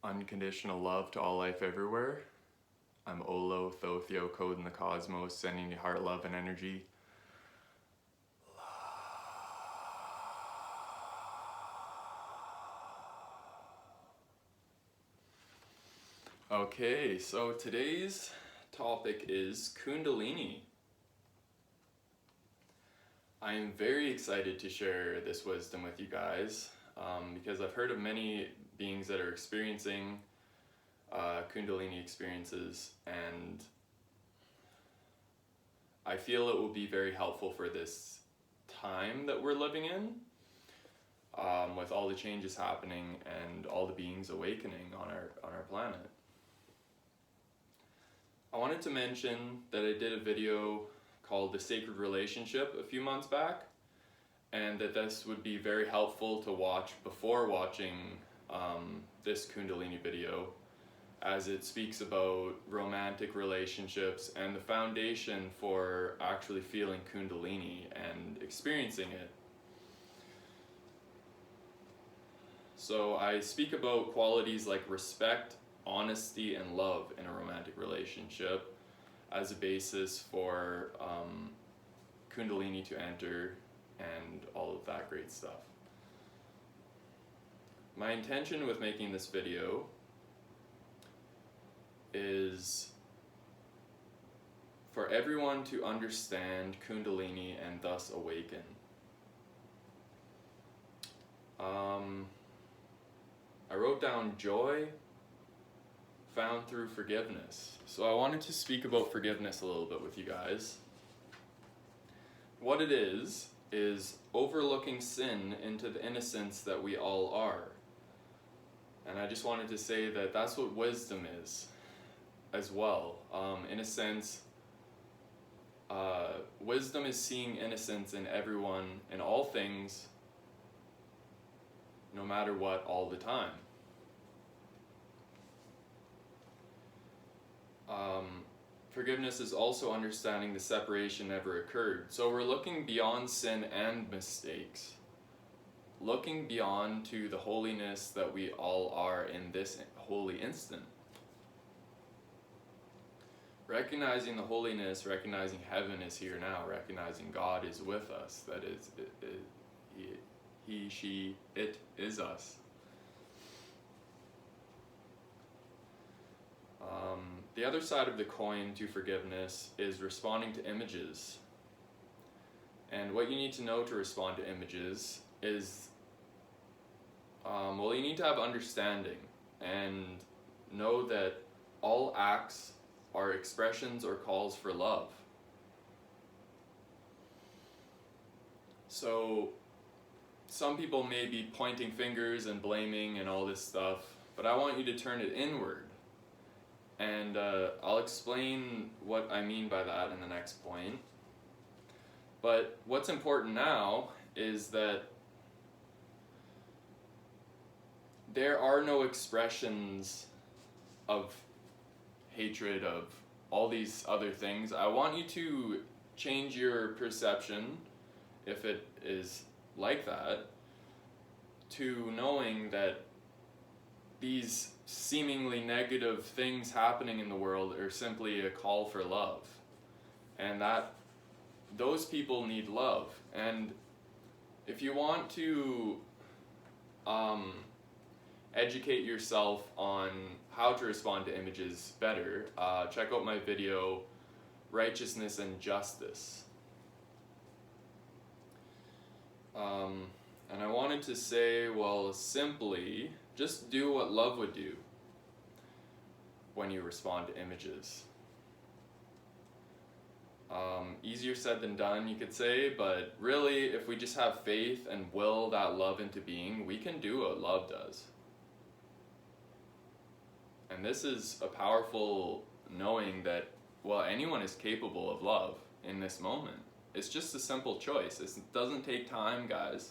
Unconditional love to all life everywhere. I'm Olo, Thoth, code in the cosmos, sending you heart, love, and energy. Okay, so today's topic is Kundalini. I am very excited to share this wisdom with you guys because I've heard of many beings that are experiencing Kundalini experiences, and I feel it will be very helpful for this time that we're living in, with all the changes happening and all the beings awakening on our planet. I wanted to mention that I did a video called The Sacred Relationship a few months back, and that this would be very helpful to watch before watching this Kundalini video, as it speaks about romantic relationships and the foundation for actually feeling Kundalini and experiencing it. So I speak about qualities like respect, honesty, and love in a romantic relationship as a basis for Kundalini to enter and all of that great stuff. My intention with making this video is for everyone to understand Kundalini and thus awaken. I wrote down joy found through forgiveness. So I wanted to speak about forgiveness a little bit with you guys. What it is overlooking sin into the innocence that we all are. And I just wanted to say that that's what wisdom is as well. In a sense, wisdom is seeing innocence in everyone, in all things, no matter what, all the time. Forgiveness is also understanding the separation never occurred. So we're looking beyond sin and mistakes, looking beyond to the holiness that we all are in this holy instant. Recognizing the holiness, recognizing heaven is here now, recognizing God is with us, that is, he, she, it is us. The other side of the coin to forgiveness is responding to images. And what you need to know to respond to images is, you need to have understanding and know that all acts are expressions or calls for love. So some people may be pointing fingers and blaming and all this stuff, but I want you to turn it inward. And I'll explain what I mean by that in the next point. But what's important now is that there are no expressions of hatred, of all these other things. I want you to change your perception, if it is like that, to knowing that these seemingly negative things happening in the world are simply a call for love, and that those people need love. And if you want to educate yourself on how to respond to images better, check out my video, Righteousness and Justice. And I wanted to say, simply, just do what love would do when you respond to images. Easier said than done, you could say, but really, if we just have faith and will that love into being, we can do what love does. And this is a powerful knowing that, anyone is capable of love in this moment. It's just a simple choice. It doesn't take time, guys.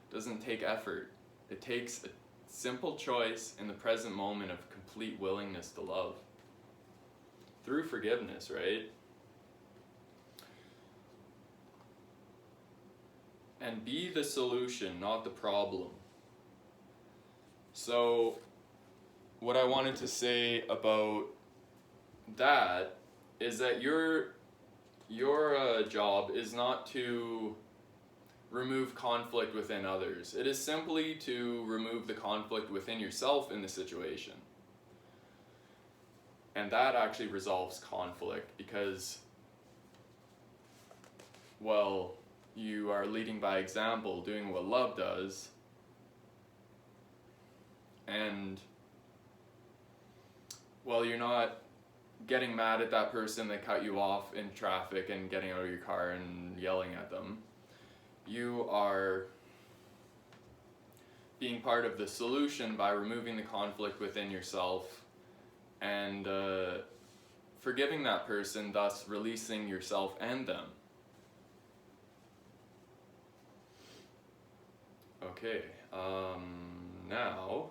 It doesn't take effort. It takes a simple choice in the present moment of complete willingness to love. Through forgiveness, right? And be the solution, not the problem. So what I wanted to say about that is that your job is not to remove conflict within others. It is simply to remove the conflict within yourself in the situation. And that actually resolves conflict because, well, you are leading by example, doing what love does, and, well, you're not getting mad at that person that cut you off in traffic and getting out of your car and yelling at them. You are being part of the solution by removing the conflict within yourself and forgiving that person, thus releasing yourself and them. Okay, now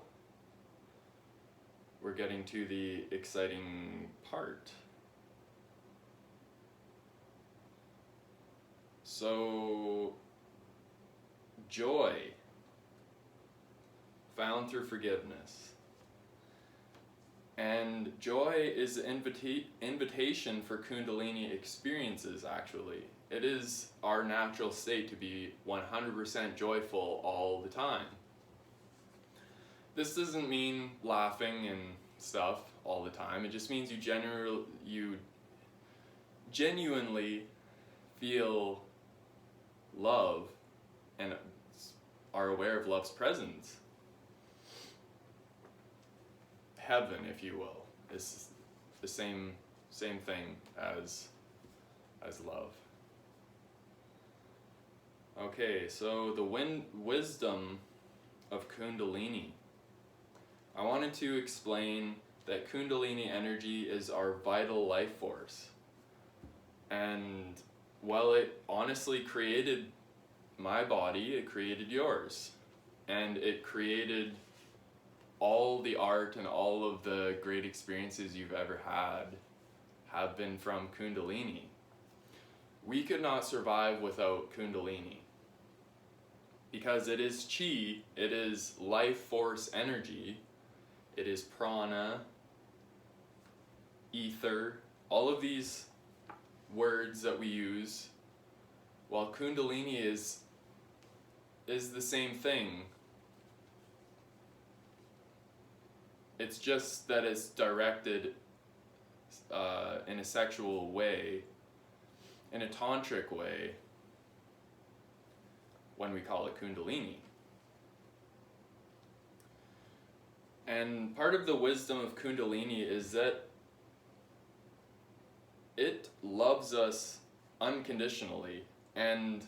we're getting to the exciting part. So, joy found through forgiveness. And joy is an invitation for Kundalini experiences, actually. It is our natural state to be 100% joyful all the time. This doesn't mean laughing and stuff all the time. It just means you genuinely feel love and are aware of love's presence. Heaven, if you will, is the same thing as love. Okay, so the wisdom of Kundalini. I wanted to explain that Kundalini energy is our vital life force. And while it honestly created my body, it created yours. And it created all the art and all of the great experiences you've ever had have been from Kundalini. We could not survive without Kundalini because it is chi, it is life force energy, it is prana, ether, all of these words that we use, while Kundalini is the same thing. It's just that it's directed in a sexual way, in a tantric way, when we call it Kundalini. And part of the wisdom of Kundalini is that it loves us unconditionally and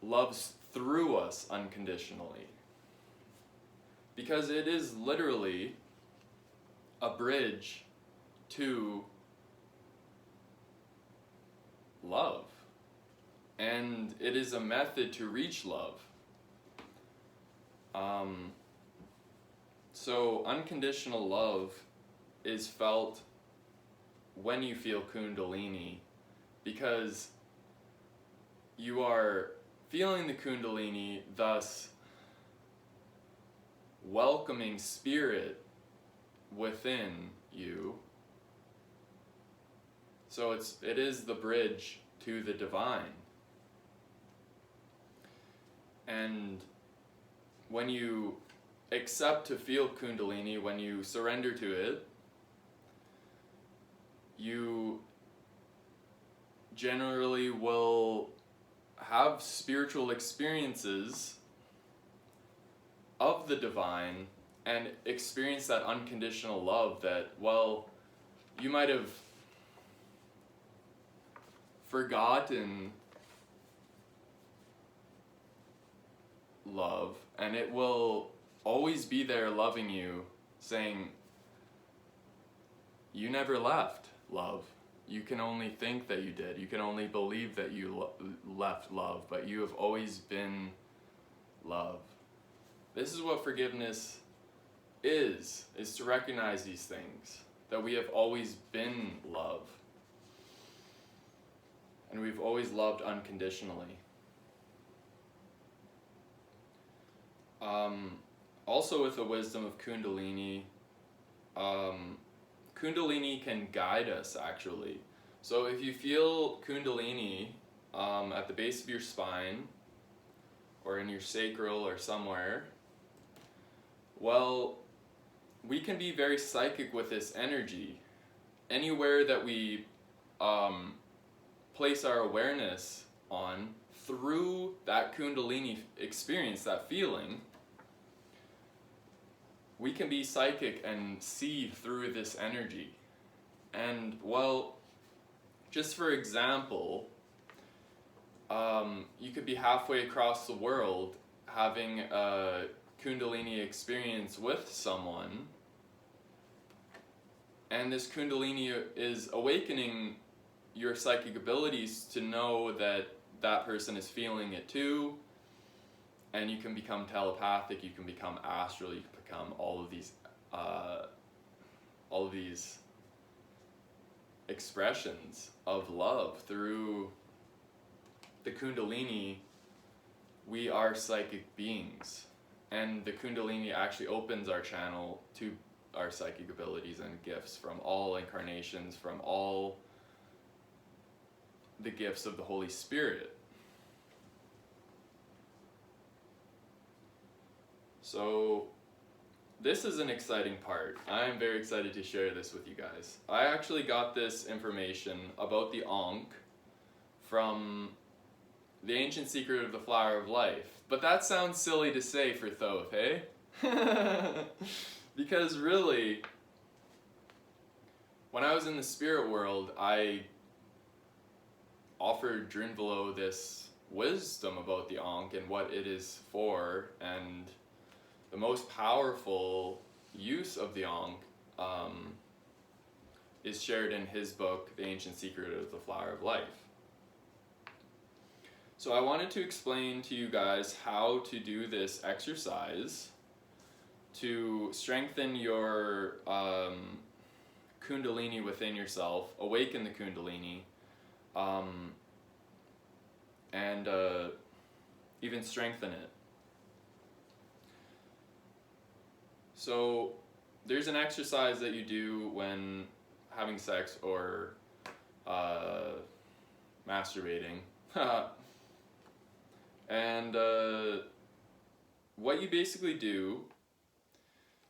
loves through us unconditionally. Because it is literally a bridge to love. And it is a method to reach love. So unconditional love is felt when you feel Kundalini, because you are feeling the Kundalini, thus welcoming spirit within you. So it is the bridge to the divine. And when you accept to feel Kundalini, when you surrender to it, you generally will have spiritual experiences of the divine and experience that unconditional love that, well, you might have forgotten love, and it will always be there loving you, saying, you never left, love. You can only think that you did. You can only believe that you left love, but you have always been love. This is what forgiveness is to recognize these things, that we have always been love. And we've always loved unconditionally. also with the wisdom of Kundalini, Kundalini can guide us actually. So if you feel Kundalini at the base of your spine or in your sacral or somewhere, well, we can be very psychic with this energy. Anywhere that we place our awareness on through that Kundalini experience, that feeling, we can be psychic and see through this energy. And well, just for example, you could be halfway across the world having a Kundalini experience with someone, and this Kundalini is awakening your psychic abilities to know that that person is feeling it too, and you can become telepathic, you can become astral, you can become all of these expressions of love through the Kundalini. We are psychic beings, and the Kundalini actually opens our channel to our psychic abilities and gifts from all incarnations, from all the gifts of the Holy Spirit. So this is an exciting part. I am very excited to share this with you guys. I actually got this information about the Ankh from The Ancient Secret of the Flower of Life. But that sounds silly to say for Thoth, eh? Because really, when I was in the spirit world, I offered Drinvalo this wisdom about the Ankh and what it is for, and the most powerful use of the Ankh is shared in his book, The Ancient Secret of the Flower of Life. So I wanted to explain to you guys how to do this exercise to strengthen your Kundalini within yourself, awaken the Kundalini, and even strengthen it. So there's an exercise that you do when having sex or masturbating. And what you basically do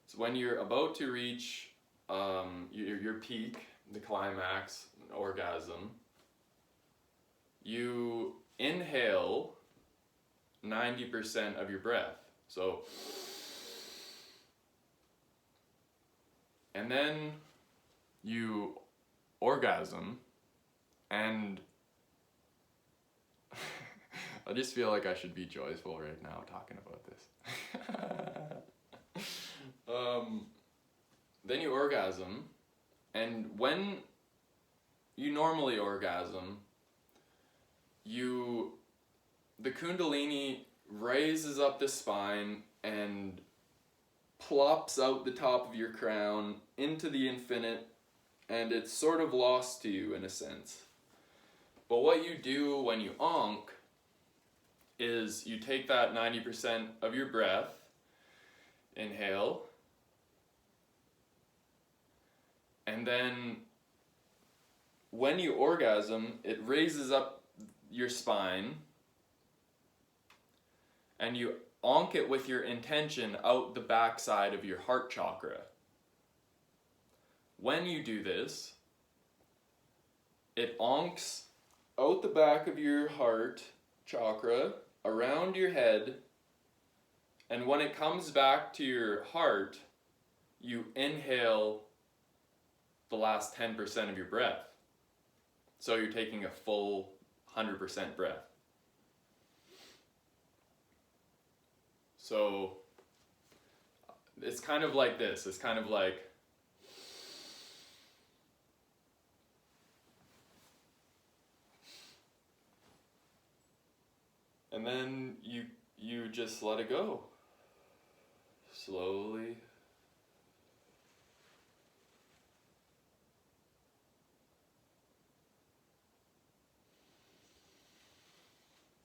is when you're about to reach your peak, the climax, orgasm, you inhale 90% of your breath. So, and then you orgasm, and I just feel like I should be joyful right now talking about this. Then you orgasm, and when you normally orgasm, the Kundalini raises up the spine and plops out the top of your crown into the infinite, and it's sort of lost to you in a sense. But what you do when you Ankh is you take that 90% of your breath, inhale, and then when you orgasm, it raises up your spine, and you Ankh it with your intention out the backside of your heart chakra. When you do this, it Ankhs out the back of your heart chakra, around your head, and when it comes back to your heart, you inhale the last 10% of your breath. So you're taking a full 100% breath. So it's kind of like this. It's kind of like, and then you just let it go slowly.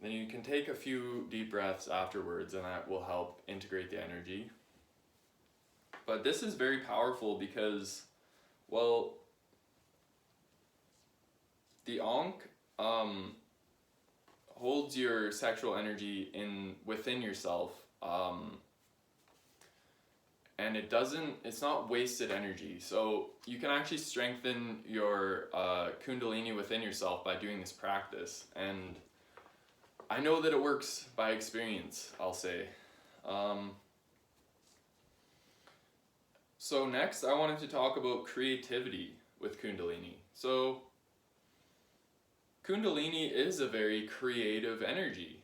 Then you can take a few deep breaths afterwards, and that will help integrate the energy. But this is very powerful because, well, the Ankh holds your sexual energy within yourself, and it's not wasted energy. So you can actually strengthen your Kundalini within yourself by doing this practice. And I know that it works by experience, I'll say. So next, I wanted to talk about creativity with Kundalini. So Kundalini is a very creative energy.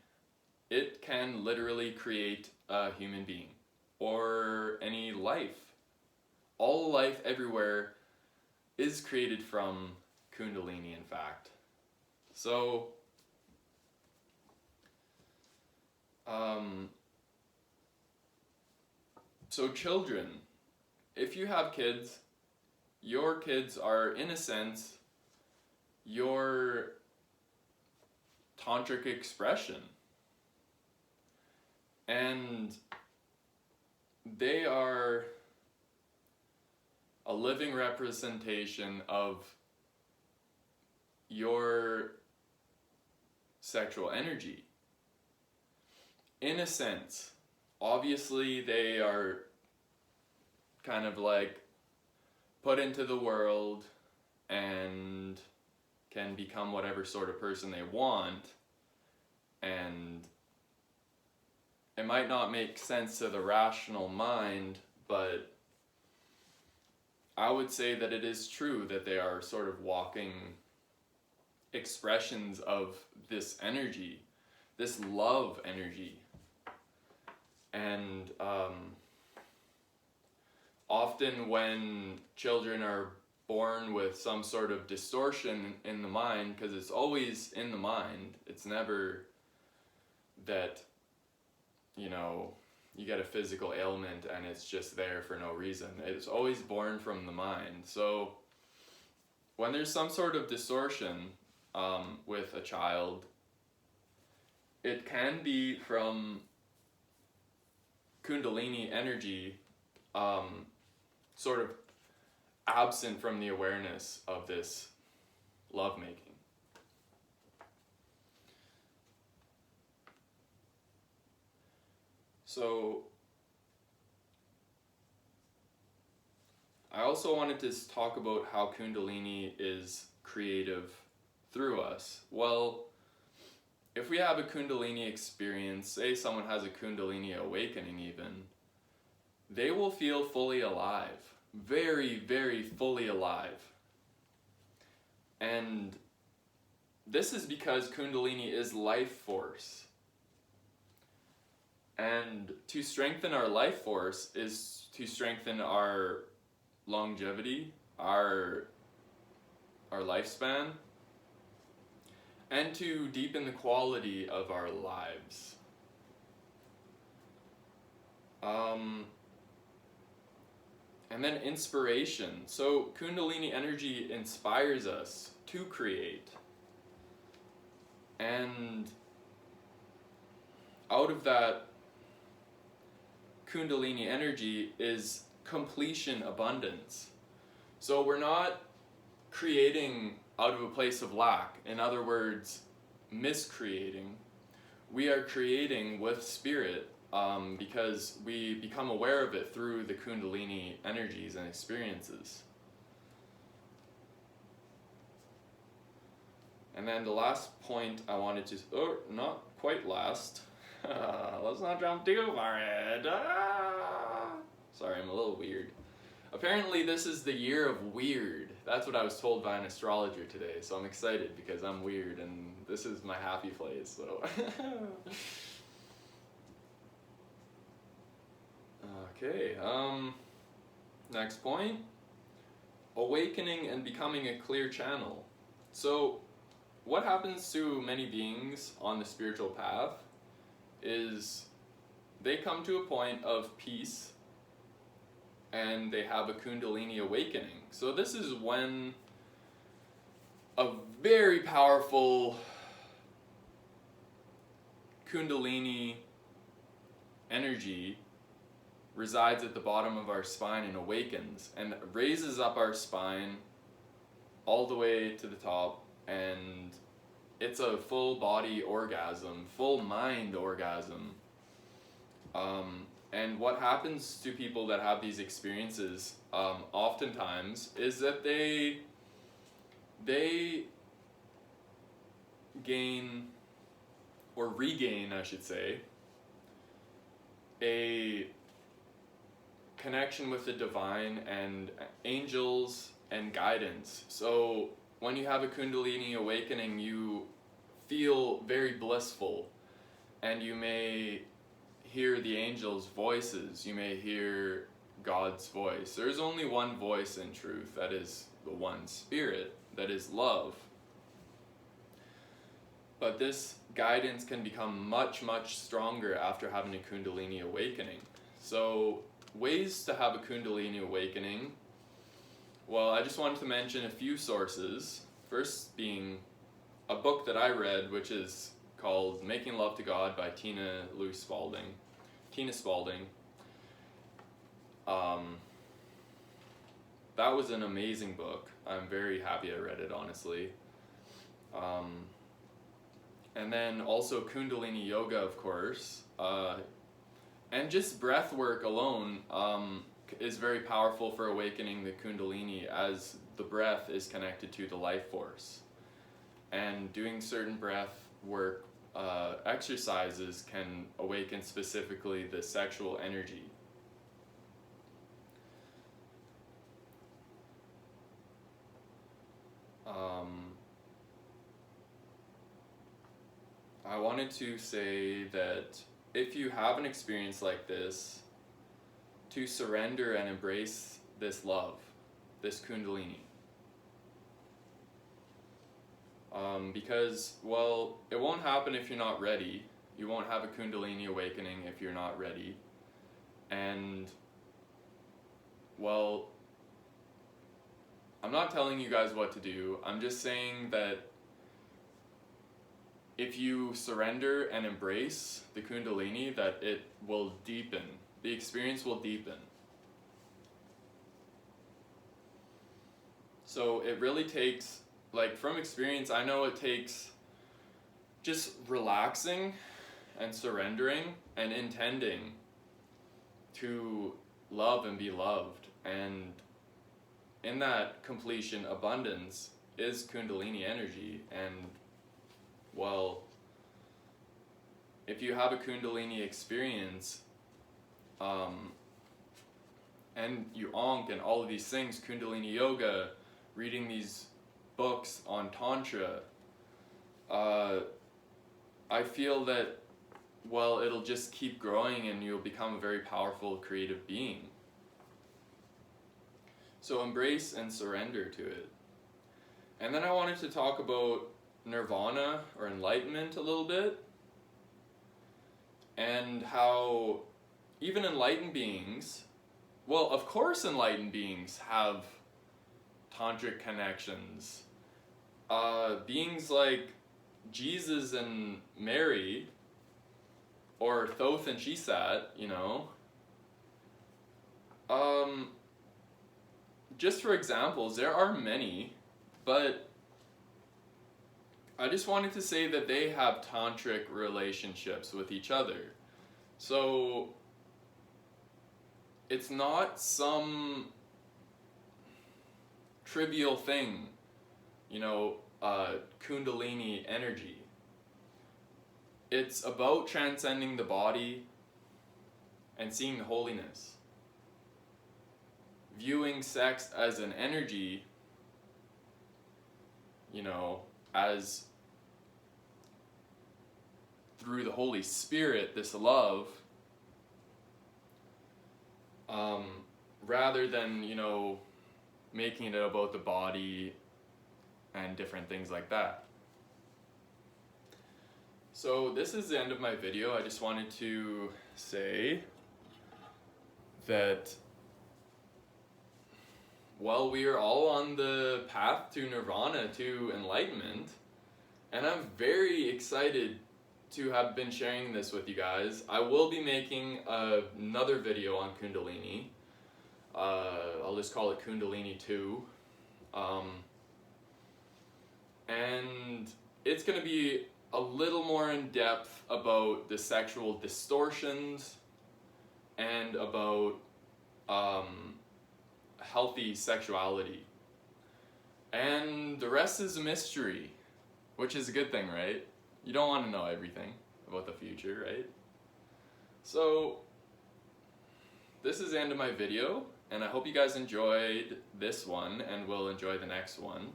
It can literally create a human being or any life. All life everywhere is created from Kundalini, in fact. So, children, if you have kids, your kids are, in a sense, your tantric expression. And they are a living representation of your sexual energy. In a sense, obviously they are kind of like put into the world and can become whatever sort of person they want, and it might not make sense to the rational mind, but I would say that it is true that they are sort of walking expressions of this energy, this love energy. And often when children are born with some sort of distortion in the mind, because it's always in the mind, it's never that, you know, you get a physical ailment and it's just there for no reason. It's always born from the mind. So when there's some sort of distortion with a child, it can be from Kundalini energy sort of absent from the awareness of this lovemaking. So I also wanted to talk about how Kundalini is creative through us. Well, if we have a Kundalini experience, say someone has a Kundalini awakening even, they will feel fully alive. Very, very fully alive. And this is because Kundalini is life force. And to strengthen our life force is to strengthen our longevity, our lifespan, and to deepen the quality of our lives. And then inspiration. So Kundalini energy inspires us to create. And out of that Kundalini energy is completion abundance. So we're not creating out of a place of lack. In other words, miscreating. We are creating with spirit because we become aware of it through the Kundalini energies and experiences. And then the last point I wanted to, not quite last, let's not jump too far ahead. Sorry, I'm a little weird. Apparently this is the year of weird. That's what I was told by an astrologer today, so I'm excited because I'm weird and this is my happy place, so. Okay, next point. Awakening and becoming a clear channel. So, what happens to many beings on the spiritual path is they come to a point of peace and they have a Kundalini awakening. So this is when a very powerful Kundalini energy resides at the bottom of our spine and awakens and raises up our spine all the way to the top, and it's a full body orgasm, full mind orgasm. And what happens to people that have these experiences oftentimes is that they gain, or regain I should say, a connection with the divine and angels and guidance. So when you have a Kundalini awakening, you feel very blissful, and you may hear the angels' voices, you may hear God's voice. There's only one voice in truth, that is the one spirit, that is love. But this guidance can become much, much stronger after having a Kundalini awakening. So, ways to have a Kundalini awakening. Well, I just wanted to mention a few sources. First being a book that I read, which is called Making Love to God by Tina Spalding. That was an amazing book. I'm very happy I read it, honestly. And then also Kundalini Yoga, of course. And just breath work alone is very powerful for awakening the Kundalini, as the breath is connected to the life force. And doing certain breath work exercises can awaken specifically the sexual energy. I wanted to say that if you have an experience like this, to surrender and embrace this love, this Kundalini. Because, well, it won't happen if you're not ready. You won't have a Kundalini awakening if you're not ready. And, well, I'm not telling you guys what to do. I'm just saying that if you surrender and embrace the Kundalini, that it will deepen. The experience will deepen. So it really takes, like, from experience, I know it takes just relaxing and surrendering and intending to love and be loved. And in that completion, abundance is Kundalini energy. And, well, if you have a Kundalini experience, and you Ankh and all of these things, Kundalini Yoga, reading these books on Tantra, I feel that, well, it'll just keep growing and you'll become a very powerful creative being. So embrace and surrender to it. And then I wanted to talk about nirvana or enlightenment a little bit, and how even enlightened beings, well, of course enlightened beings have tantric connections. Beings like Jesus and Mary, or Thoth and Shisat, you know. Just for examples, there are many, but I just wanted to say that they have tantric relationships with each other. So it's not some trivial thing, you know, Kundalini energy. It's about transcending the body and seeing the holiness. Viewing sex as an energy, you know, as through the Holy Spirit, this love, rather than, you know, making it about the body and different things like that. So this is the end of my video. I just wanted to say that, well, we are all on the path to nirvana, to enlightenment, and I'm very excited to have been sharing this with you guys. I will be making another video on Kundalini. I'll just call it Kundalini 2. And it's going to be a little more in depth about the sexual distortions and about healthy sexuality. And the rest is a mystery, which is a good thing, right? You don't want to know everything about the future, right? So, this is the end of my video, and I hope you guys enjoyed this one and will enjoy the next one.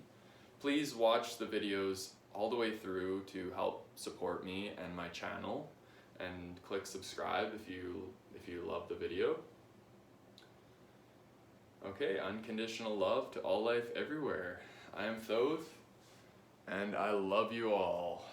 Please watch the videos all the way through to help support me and my channel, and click subscribe if you love the video. Okay, unconditional love to all life everywhere. I am Thoth, and I love you all.